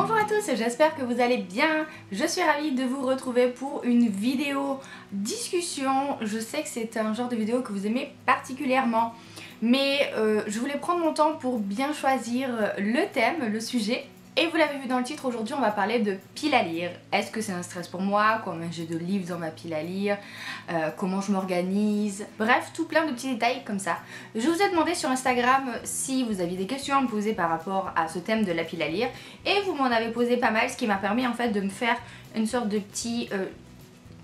Bonjour à tous, j'espère que vous allez bien. Je suis ravie de vous retrouver pour une vidéo discussion. Je sais que c'est un genre de vidéo que vous aimez particulièrement, mais je voulais prendre mon temps pour bien choisir le thème, le sujet. Et vous l'avez vu dans le titre, aujourd'hui on va parler de pile à lire. Est-ce que c'est un stress pour moi? Combien j'ai de livres dans ma pile à lire? Comment je m'organise? Bref, tout plein de petits détails comme ça. Je vous ai demandé sur Instagram si vous aviez des questions à me poser par rapport à ce thème de la pile à lire. Et vous m'en avez posé pas mal, ce qui m'a permis en fait de me faire une sorte de petit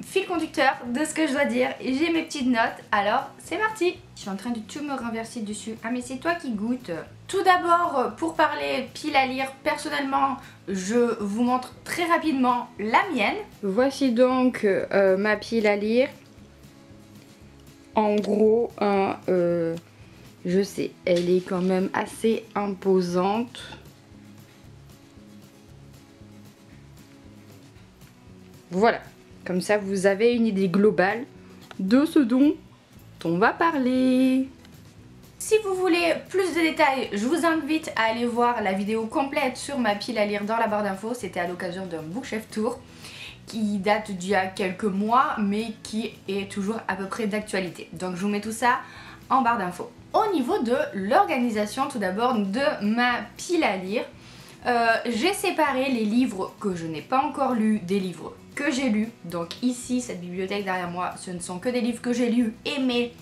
fil conducteur de ce que je dois dire. J'ai mes petites notes, alors c'est parti. Je suis en train de tout me renverser dessus. Ah mais c'est toi qui goûte. Tout d'abord, pour parler pile à lire, personnellement, je vous montre très rapidement la mienne. Voici donc ma pile à lire. En gros, je sais, elle est quand même assez imposante. Voilà, comme ça vous avez une idée globale de ce dont on va parler. Si vous voulez plus de détails, je vous invite à aller voir la vidéo complète sur ma pile à lire dans la barre d'infos. C'était à l'occasion d'un Bookshelf Tour qui date d'il y a quelques mois mais qui est toujours à peu près d'actualité. Donc je vous mets tout ça en barre d'infos. Au niveau de l'organisation tout d'abord de ma pile à lire, j'ai séparé les livres que je n'ai pas encore lus des livres que j'ai lus. Donc ici, cette bibliothèque derrière moi, ce ne sont que des livres que j'ai lus, aimés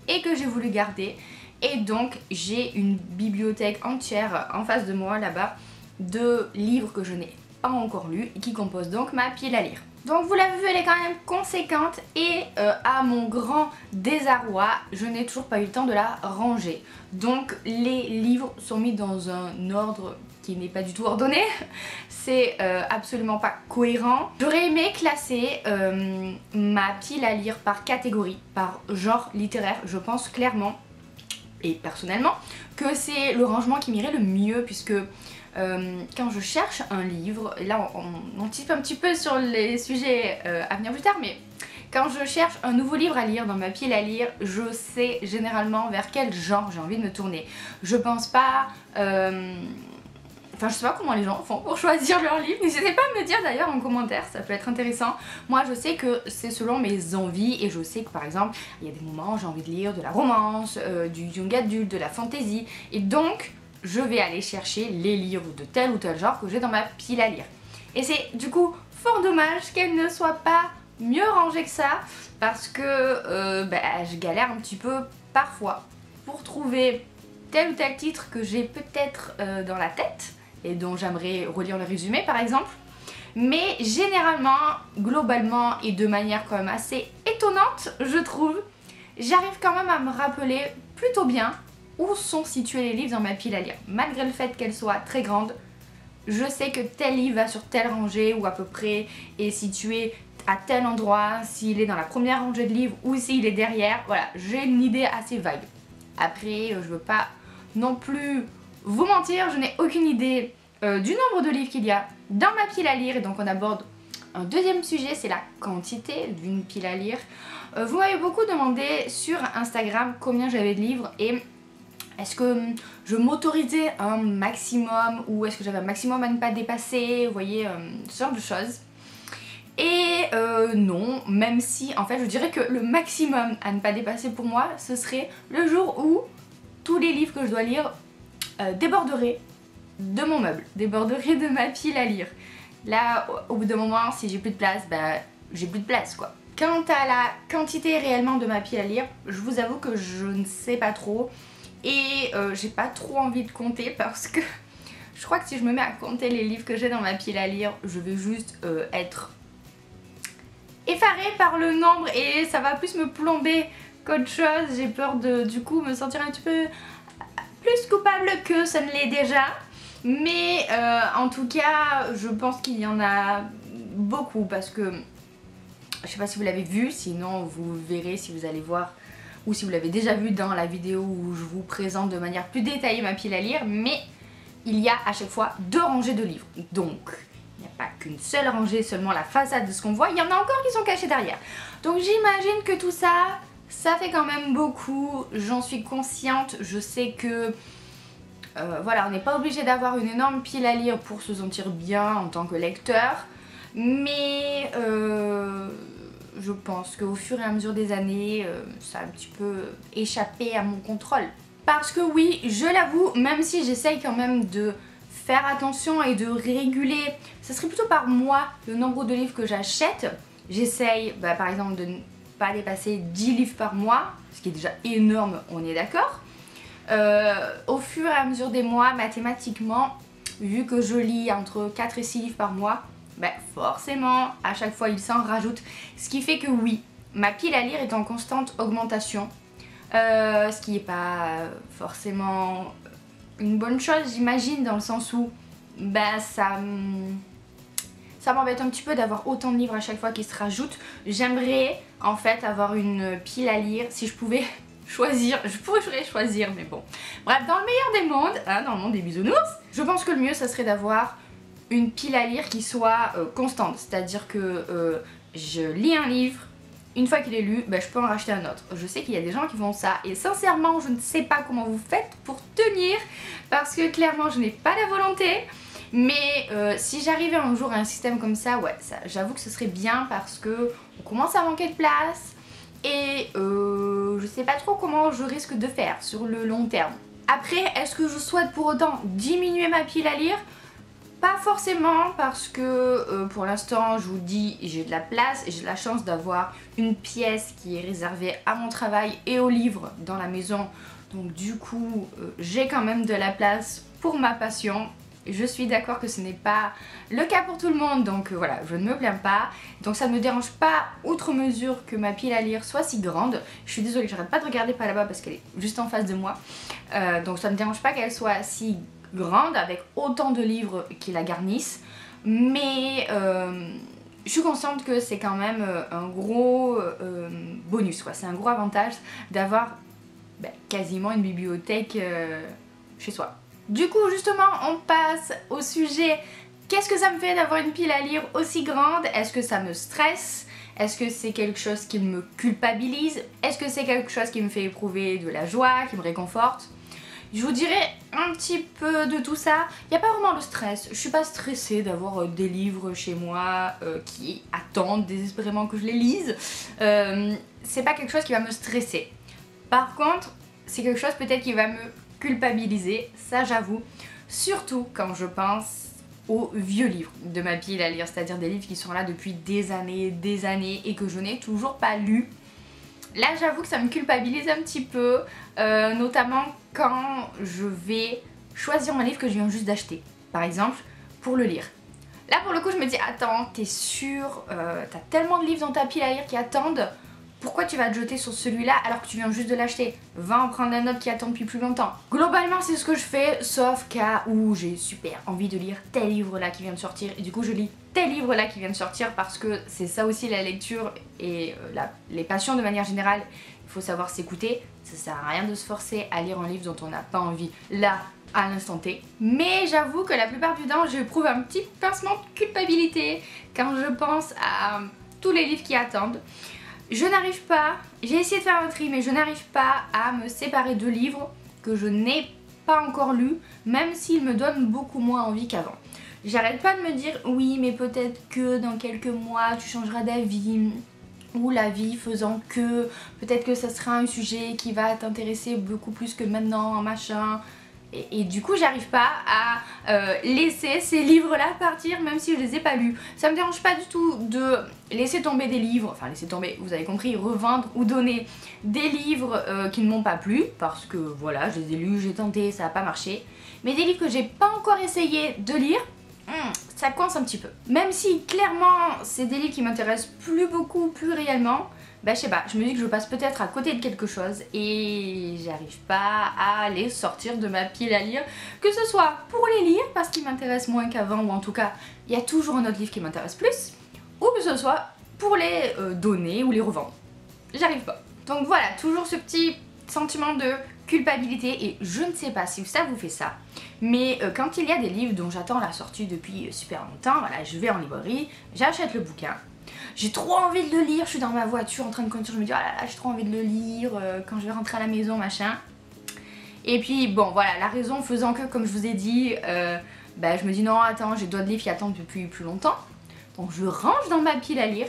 et que j'ai voulu garder. Et donc j'ai une bibliothèque entière en face de moi là-bas de livres que je n'ai pas encore lus et qui composent donc ma pile à lire. Donc vous l'avez vu, elle est quand même conséquente et à mon grand désarroi, je n'ai toujours pas eu le temps de la ranger. Donc les livres sont mis dans un ordre qui n'est pas du tout ordonné, c'est absolument pas cohérent. J'aurais aimé classer ma pile à lire par catégorie, par genre littéraire. Je pense clairement et personnellement que c'est le rangement qui m'irait le mieux, puisque quand je cherche un livre, et là on anticipe un petit peu sur les sujets à venir plus tard, mais quand je cherche un nouveau livre à lire dans ma pile à lire, je sais généralement vers quel genre j'ai envie de me tourner. Je pense pas... Enfin, je sais pas comment les gens font pour choisir leur livre. N'hésitez pas à me dire d'ailleurs en commentaire, ça peut être intéressant. Moi, je sais que c'est selon mes envies et je sais que par exemple, il y a des moments où j'ai envie de lire de la romance, du young adulte, de la fantasy. Et donc, je vais aller chercher les livres de tel ou tel genre que j'ai dans ma pile à lire. Et c'est du coup fort dommage qu'elle ne soit pas mieux rangée que ça, parce que je galère un petit peu parfois pour trouver tel ou tel titre que j'ai peut-être dans la tête et dont j'aimerais relire le résumé par exemple, mais généralement, globalement et de manière quand même assez étonnante je trouve, j'arrive quand même à me rappeler plutôt bien où sont situés les livres dans ma pile à lire. Malgré le fait qu'elle soit très grande, je sais que tel livre va sur telle rangée ou à peu près est situé à tel endroit, s'il est dans la première rangée de livres ou s'il est derrière. Voilà, j'ai une idée assez vague. Après, je veux pas non plus vous mentir, je n'ai aucune idée du nombre de livres qu'il y a dans ma pile à lire, et donc on aborde un deuxième sujet, c'est la quantité d'une pile à lire. Vous m'avez beaucoup demandé sur Instagram combien j'avais de livres et est-ce que je m'autorisais un maximum ou est-ce que j'avais un maximum à ne pas dépasser, vous voyez, ce genre de choses. Et non, même si en fait je dirais que le maximum à ne pas dépasser pour moi, ce serait le jour où tous les livres que je dois lire déborderaient de mon meuble, déborderaient de ma pile à lire. Là, au bout d'un moment, si j'ai plus de place, j'ai plus de place quoi. Quant à la quantité réellement de ma pile à lire, je vous avoue que je ne sais pas trop et j'ai pas trop envie de compter parce que je crois que si je me mets à compter les livres que j'ai dans ma pile à lire, je vais juste être effarée par le nombre et ça va plus me plomber qu'autre chose. J'ai peur de du coup me sentir un petit peu plus coupable que ça ne l'est déjà, mais en tout cas je pense qu'il y en a beaucoup parce que je sais pas si vous l'avez vu, sinon vous verrez si vous allez voir ou si vous l'avez déjà vu dans la vidéo où je vous présente de manière plus détaillée ma pile à lire, mais il y a à chaque fois 2 rangées de livres, donc il n'y a pas qu'une seule rangée, seulement la façade de ce qu'on voit, il y en a encore qui sont cachés derrière. Donc j'imagine que tout ça, ça fait quand même beaucoup, j'en suis consciente, je sais que Voilà, on n'est pas obligé d'avoir une énorme pile à lire pour se sentir bien en tant que lecteur, mais je pense qu'au fur et à mesure des années, ça a un petit peu échappé à mon contrôle. Parce que oui, je l'avoue, même si j'essaye quand même de faire attention et de réguler, ça serait plutôt par mois le nombre de livres que j'achète. J'essaye par exemple de ne pas dépasser 10 livres par mois, ce qui est déjà énorme, on est d'accord. Au fur et à mesure des mois, mathématiquement, vu que je lis entre 4 et 6 livres par mois, forcément à chaque fois il s'en rajoute. Ce qui fait que oui, ma pile à lire est en constante augmentation. Ce qui n'est pas forcément une bonne chose, j'imagine, dans le sens où ça m'embête un petit peu d'avoir autant de livres à chaque fois qui se rajoutent. J'aimerais en fait avoir une pile à lire. Si je pouvais choisir, je pourrais choisir, mais bon. Bref, dans le meilleur des mondes, hein, dans le monde des bisounours, je pense que le mieux ça serait d'avoir une pile à lire qui soit constante. C'est-à-dire que je lis un livre, une fois qu'il est lu, je peux en racheter un autre. Je sais qu'il y a des gens qui font ça et sincèrement je ne sais pas comment vous faites pour tenir parce que clairement je n'ai pas la volonté. Mais si j'arrivais un jour à un système comme ça, ouais, j'avoue que ce serait bien parce que on commence à manquer de place et je sais pas trop comment je risque de faire sur le long terme. Après, est-ce que je souhaite pour autant diminuer ma pile à lire ? Pas forcément parce que pour l'instant je vous dis j'ai de la place et j'ai de la chance d'avoir une pièce qui est réservée à mon travail et aux livres dans la maison. Donc du coup j'ai quand même de la place pour ma passion. Je suis d'accord que ce n'est pas le cas pour tout le monde, donc voilà, je ne me plains pas. Donc ça ne me dérange pas outre mesure que ma pile à lire soit si grande. Je suis désolée, j'arrête pas de regarder par là-bas parce qu'elle est juste en face de moi. Donc ça ne me dérange pas qu'elle soit si grande avec autant de livres qui la garnissent. Mais je suis consciente que c'est quand même un gros bonus, quoi. C'est un gros avantage d'avoir quasiment une bibliothèque chez soi. Du coup justement on passe au sujet, qu'est-ce que ça me fait d'avoir une pile à lire aussi grande? Est-ce que ça me stresse? Est-ce que c'est quelque chose qui me culpabilise? Est-ce que c'est quelque chose qui me fait éprouver de la joie, qui me réconforte? Je vous dirai un petit peu de tout ça. Il n'y a pas vraiment de stress. Je suis pas stressée d'avoir des livres chez moi qui attendent désespérément que je les lise. C'est pas quelque chose qui va me stresser. Par contre, c'est quelque chose peut-être qui va me culpabiliser, ça j'avoue. Surtout quand je pense aux vieux livres de ma pile à lire, c'est-à-dire des livres qui sont là depuis des années et que je n'ai toujours pas lus. Là j'avoue que ça me culpabilise un petit peu, notamment quand je vais choisir un livre que je viens juste d'acheter, par exemple, pour le lire. Là pour le coup je me dis, attends, t'es sûre, t'as tellement de livres dans ta pile à lire qui attendent, pourquoi tu vas te jeter sur celui-là alors que tu viens juste de l'acheter? Va en prendre un autre qui attend depuis plus longtemps. Globalement c'est ce que je fais, sauf cas où j'ai super envie de lire tel livre là qui vient de sortir et du coup je lis tel livre là qui vient de sortir parce que c'est ça aussi la lecture et les passions de manière générale. Il faut savoir s'écouter, ça sert à rien de se forcer à lire un livre dont on n'a pas envie là à l'instant T. Mais j'avoue que la plupart du temps j'éprouve un petit pincement de culpabilité quand je pense à tous les livres qui attendent. Je n'arrive pas, j'ai essayé de faire un tri mais je n'arrive pas à me séparer de livres que je n'ai pas encore lus, même s'ils me donnent beaucoup moins envie qu'avant. J'arrête pas de me dire oui mais peut-être que dans quelques mois tu changeras d'avis, ou la vie faisant que peut-être que ça sera un sujet qui va t'intéresser beaucoup plus que maintenant, machin. Et du coup j'arrive pas à laisser ces livres là partir même si je les ai pas lus. Ça me dérange pas du tout de laisser tomber des livres, enfin laisser tomber, vous avez compris, revendre ou donner des livres qui ne m'ont pas plu parce que voilà, je les ai lus, j'ai tenté, ça a pas marché. Mais des livres que j'ai pas encore essayé de lire, ça coince un petit peu. Même si clairement c'est des livres qui m'intéressent plus beaucoup, plus réellement, je sais pas, je me dis que je passe peut-être à côté de quelque chose et j'arrive pas à les sortir de ma pile à lire, que ce soit pour les lire parce qu'ils m'intéressent moins qu'avant ou en tout cas il y a toujours un autre livre qui m'intéresse plus, ou que ce soit pour les donner ou les revendre. J'arrive pas. Donc voilà, toujours ce petit sentiment de culpabilité et je ne sais pas si ça vous fait ça, mais quand il y a des livres dont j'attends la sortie depuis super longtemps, voilà, je vais en librairie, j'achète le bouquin. J'ai trop envie de le lire, je suis dans ma voiture en train de conduire, je me dis oh là là j'ai trop envie de le lire quand je vais rentrer à la maison machin. Et puis bon voilà, la raison faisant que, comme je vous ai dit, je me dis non attends, j'ai d'autres livres qui attendent depuis plus longtemps. Donc je range dans ma pile à lire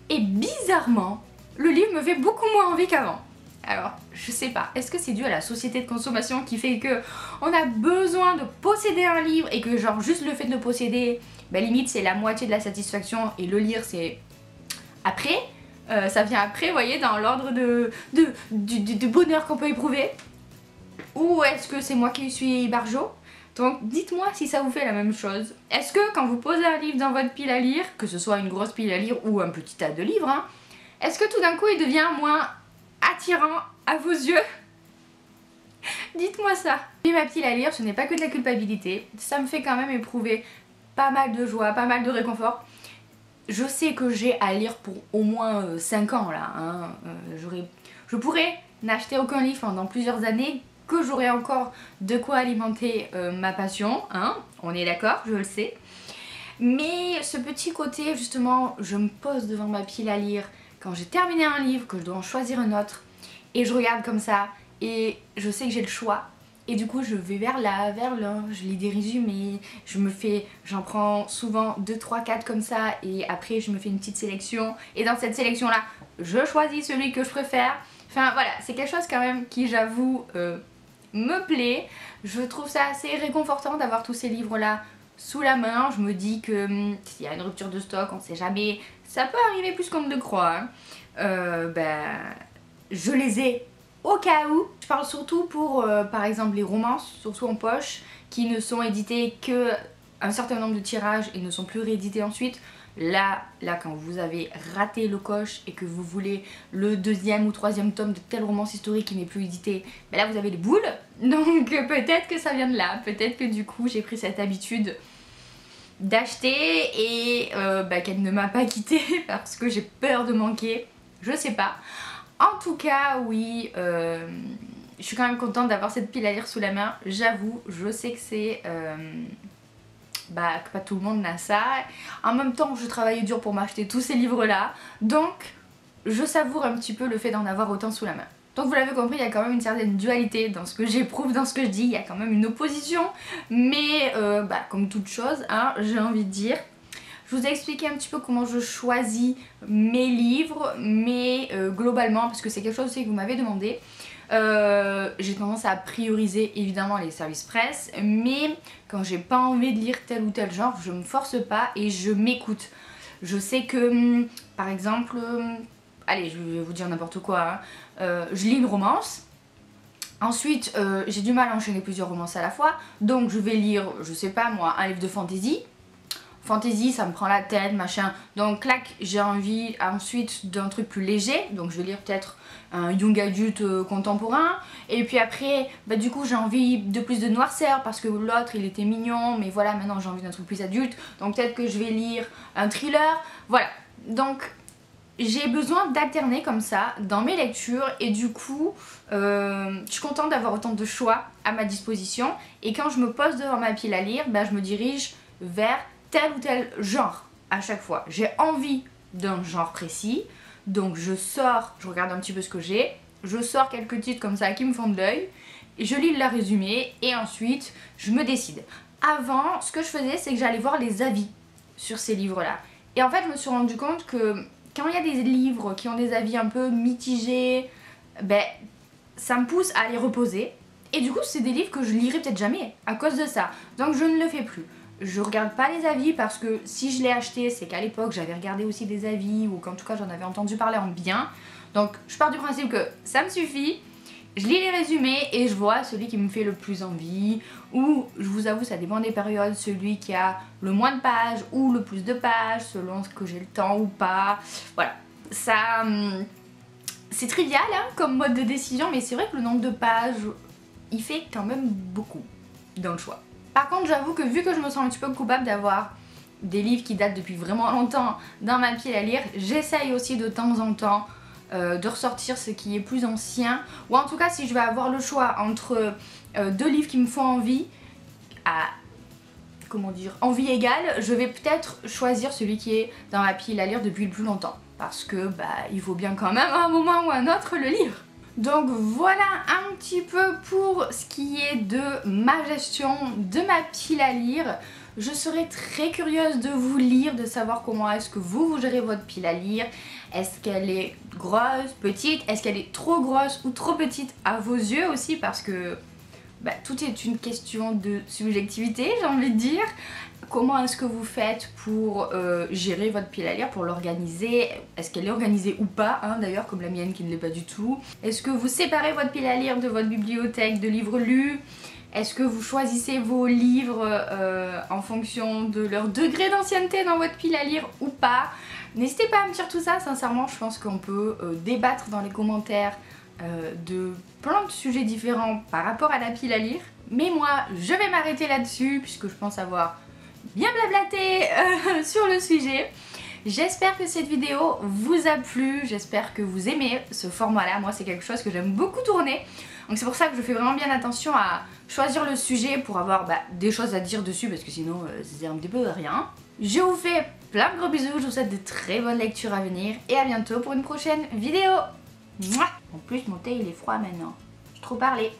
et bizarrement, le livre me fait beaucoup moins envie qu'avant. Alors, je sais pas, est-ce que c'est dû à la société de consommation qui fait que on a besoin de posséder un livre et que genre juste le fait de le posséder, limite c'est la moitié de la satisfaction et le lire c'est après, ça vient après, vous voyez, dans l'ordre du bonheur qu'on peut éprouver. Ou est-ce que c'est moi qui suis barjot? Donc dites-moi si ça vous fait la même chose. Est-ce que quand vous posez un livre dans votre pile à lire, que ce soit une grosse pile à lire ou un petit tas de livres, hein, est-ce que tout d'un coup il devient moins attirant à vos yeux? Dites-moi ça. Et ma pile à lire, ce n'est pas que de la culpabilité, ça me fait quand même éprouver pas mal de joie, pas mal de réconfort. Je sais que j'ai à lire pour au moins 5 ans là, hein. Je pourrais n'acheter aucun livre pendant plusieurs années, que j'aurai encore de quoi alimenter ma passion, hein, on est d'accord, je le sais. Mais ce petit côté, justement, je me pose devant ma pile à lire quand j'ai terminé un livre, que je dois en choisir un autre, et je regarde comme ça, et je sais que j'ai le choix. Et du coup je vais vers là, je lis des résumés, j'en prends souvent 2, 3, 4 comme ça, et après je me fais une petite sélection, et dans cette sélection là, je choisis celui que je préfère. Enfin voilà, c'est quelque chose quand même qui j'avoue me plaît. Je trouve ça assez réconfortant d'avoir tous ces livres là sous la main. Je me dis que s'il y a une rupture de stock, on sait jamais, ça peut arriver plus qu'on ne le croit, hein. Je les ai au cas où. Je parle surtout pour par exemple les romances, surtout en poche, qui ne sont éditées que un certain nombre de tirages et ne sont plus rééditées ensuite. Là quand vous avez raté le coche et que vous voulez le 2e ou 3e tome de tel romance historique qui n'est plus édité, là vous avez les boules. Donc peut-être que ça vient de là, peut-être que du coup j'ai pris cette habitude d'acheter et qu'elle ne m'a pas quittée parce que j'ai peur de manquer, je sais pas. En tout cas oui, je suis quand même contente d'avoir cette pile à lire sous la main, j'avoue, je sais que c'est... que pas tout le monde n'a ça. En même temps je travaille dur pour m'acheter tous ces livres là, donc je savoure un petit peu le fait d'en avoir autant sous la main. Donc vous l'avez compris, il y a quand même une certaine dualité dans ce que j'éprouve, dans ce que je dis, il y a quand même une opposition, mais comme toute chose, hein, j'ai envie de dire. Je vous ai expliqué un petit peu comment je choisis mes livres, mais globalement, parce que c'est quelque chose aussi que vous m'avez demandé, j'ai tendance à prioriser évidemment les services presse, mais quand j'ai pas envie de lire tel ou tel genre, je me force pas et je m'écoute. Je sais que par exemple, allez, je vais vous dire n'importe quoi, hein, je lis une romance, ensuite j'ai du mal à enchaîner plusieurs romances à la fois, donc je vais lire, je sais pas moi, un livre de fantasy. Fantasy, ça me prend la tête, machin. Donc clac, j'ai envie ensuite d'un truc plus léger. Donc je vais lire peut-être un young adulte contemporain. Et puis après, du coup j'ai envie de plus de noirceur parce que l'autre il était mignon. Mais voilà, maintenant j'ai envie d'un truc plus adulte. Donc peut-être que je vais lire un thriller. Voilà. Donc j'ai besoin d'alterner comme ça dans mes lectures. Et du coup, je suis contente d'avoir autant de choix à ma disposition. Et quand je me pose devant ma pile à lire, je me dirige vers tel ou tel genre à chaque fois. J'ai envie d'un genre précis, donc je sors, je regarde un petit peu ce que j'ai, je sors quelques titres comme ça qui me font de l'œil, je lis le résumé et ensuite je me décide. Avant, ce que je faisais, c'est que j'allais voir les avis sur ces livres-là. Et en fait, je me suis rendu compte que quand il y a des livres qui ont des avis un peu mitigés, ça me pousse à les reposer. Et du coup, c'est des livres que je lirai peut-être jamais à cause de ça. Donc je ne le fais plus. Je regarde pas les avis parce que si je l'ai acheté, c'est qu'à l'époque j'avais regardé aussi des avis ou qu'en tout cas j'en avais entendu parler en bien. Donc je pars du principe que ça me suffit, je lis les résumés et je vois celui qui me fait le plus envie, ou je vous avoue ça dépend des périodes, celui qui a le moins de pages ou le plus de pages selon ce que j'ai le temps ou pas. Voilà, ça c'est trivial hein, comme mode de décision, mais c'est vrai que le nombre de pages il fait quand même beaucoup dans le choix. Par contre j'avoue que vu que je me sens un petit peu coupable d'avoir des livres qui datent depuis vraiment longtemps dans ma pile à lire, j'essaye aussi de temps en temps de ressortir ce qui est plus ancien, ou en tout cas si je vais avoir le choix entre deux livres qui me font envie, à comment dire, envie égale, je vais peut-être choisir celui qui est dans ma pile à lire depuis le plus longtemps, parce que il faut bien quand même à un moment ou à un autre le lire. Donc voilà un petit peu pour ce qui est de ma gestion de ma pile à lire. Je serais très curieuse de vous lire, de savoir comment est-ce que vous gérez votre pile à lire. Est-ce qu'elle est grosse, petite? Est-ce qu'elle est trop grosse ou trop petite à vos yeux aussi? Parce que tout est une question de subjectivité, j'ai envie de dire. Comment est-ce que vous faites pour gérer votre pile à lire, pour l'organiser? Est-ce qu'elle est organisée ou pas, hein, d'ailleurs, comme la mienne qui ne l'est pas du tout? Est-ce que vous séparez votre pile à lire de votre bibliothèque de livres lus? Est-ce que vous choisissez vos livres en fonction de leur degré d'ancienneté dans votre pile à lire ou pas? N'hésitez pas à me dire tout ça, sincèrement, je pense qu'on peut débattre dans les commentaires de plein de sujets différents par rapport à la pile à lire. Mais moi, je vais m'arrêter là-dessus puisque je pense avoir bien blablaté sur le sujet. J'espère que cette vidéo vous a plu, j'espère que vous aimez ce format-là. Moi, c'est quelque chose que j'aime beaucoup tourner. Donc c'est pour ça que je fais vraiment bien attention à choisir le sujet pour avoir des choses à dire dessus parce que sinon c'est un petit peu rien. Je vous fais plein de gros bisous, je vous souhaite de très bonnes lectures à venir et à bientôt pour une prochaine vidéo. Mouah. En plus mon thé il est froid maintenant, j'ai trop parlé.